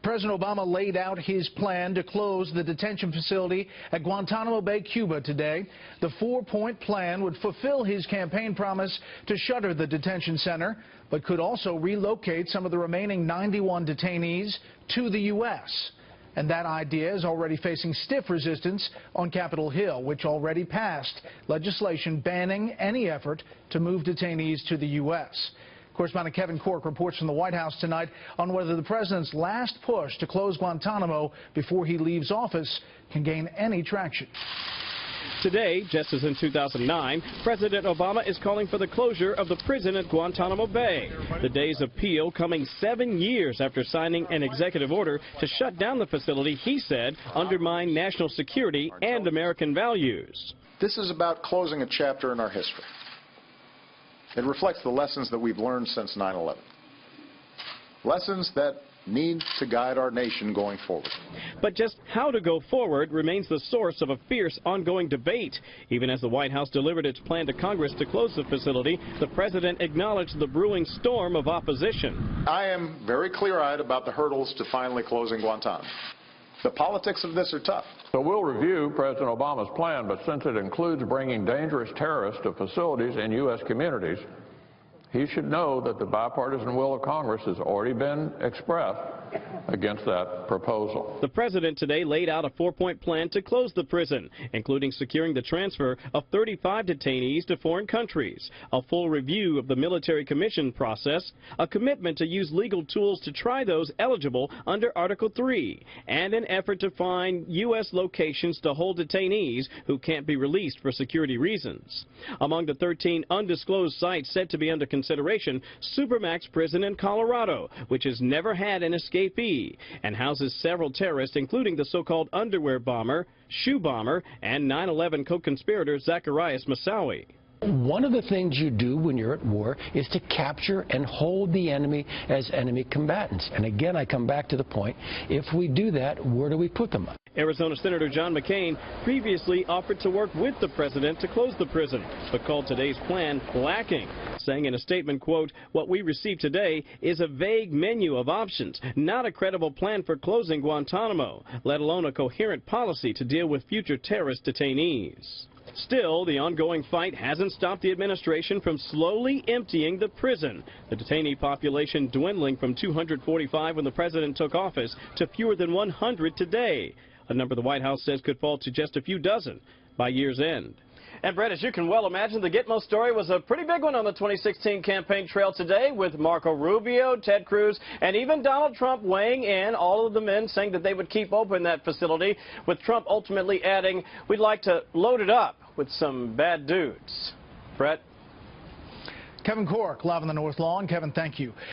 President Obama laid out his plan to close the detention facility at Guantanamo Bay, Cuba today. The four-point plan would fulfill his campaign promise to shutter the detention center, but could also relocate some of the remaining 91 detainees to the U.S. And that idea is already facing stiff resistance on Capitol Hill, which already passed legislation banning any effort to move detainees to the U.S. Correspondent Kevin Corke reports from the White House tonight on whether the president's last push to close Guantanamo before he leaves office can gain any traction. Today, just as in 2009, President Obama is calling for the closure of the prison at Guantanamo Bay. The day's appeal coming 7 years after signing an executive order to shut down the facility he said undermined national security and American values. This is about closing a chapter in our history. It reflects the lessons that we've learned since 9/11. Lessons that need to guide our nation going forward. But just how to go forward remains the source of a fierce ongoing debate. Even as the White House delivered its plan to Congress to close the facility, the president acknowledged the brewing storm of opposition. I am very clear-eyed about the hurdles to finally closing Guantanamo. The politics of this are tough. So we'll review President Obama's plan, but since it includes bringing dangerous terrorists to facilities in U.S. communities, he should know that the bipartisan will of Congress has already been expressed against that proposal. The president today laid out a four-point plan to close the prison, including securing the transfer of 35 detainees to foreign countries, a full review of the military commission process, a commitment to use legal tools to try those eligible under Article 3, and an effort to find U.S. locations to hold detainees who can't be released for security reasons. Among the 13 undisclosed sites said to be under consideration, Supermax Prison in Colorado, which has never had an escapee and houses several terrorists, including the so-called underwear bomber, shoe bomber, and 9/11 co-conspirator Zacarias Moussaoui. One of the things you do when you're at war is to capture and hold the enemy as enemy combatants. And again, I come back to the point, if we do that, where do we put them? Arizona Senator John McCain previously offered to work with the president to close the prison, but called today's plan lacking, saying in a statement, quote, "What we received today is a vague menu of options, not a credible plan for closing Guantanamo, let alone a coherent policy to deal with future terrorist detainees." Still, the ongoing fight hasn't stopped the administration from slowly emptying the prison, the detainee population dwindling from 245 when the president took office to fewer than 100 today, a number the White House says could fall to just a few dozen by year's end. And Brett, as you can well imagine, the Gitmo story was a pretty big one on the 2016 campaign trail today, with Marco Rubio, Ted Cruz, and even Donald Trump weighing in, all of the men saying that they would keep open that facility, with Trump ultimately adding, "We'd like to load it up with some bad dudes." Brett? Kevin Corke, live on the North Lawn. Kevin, thank you.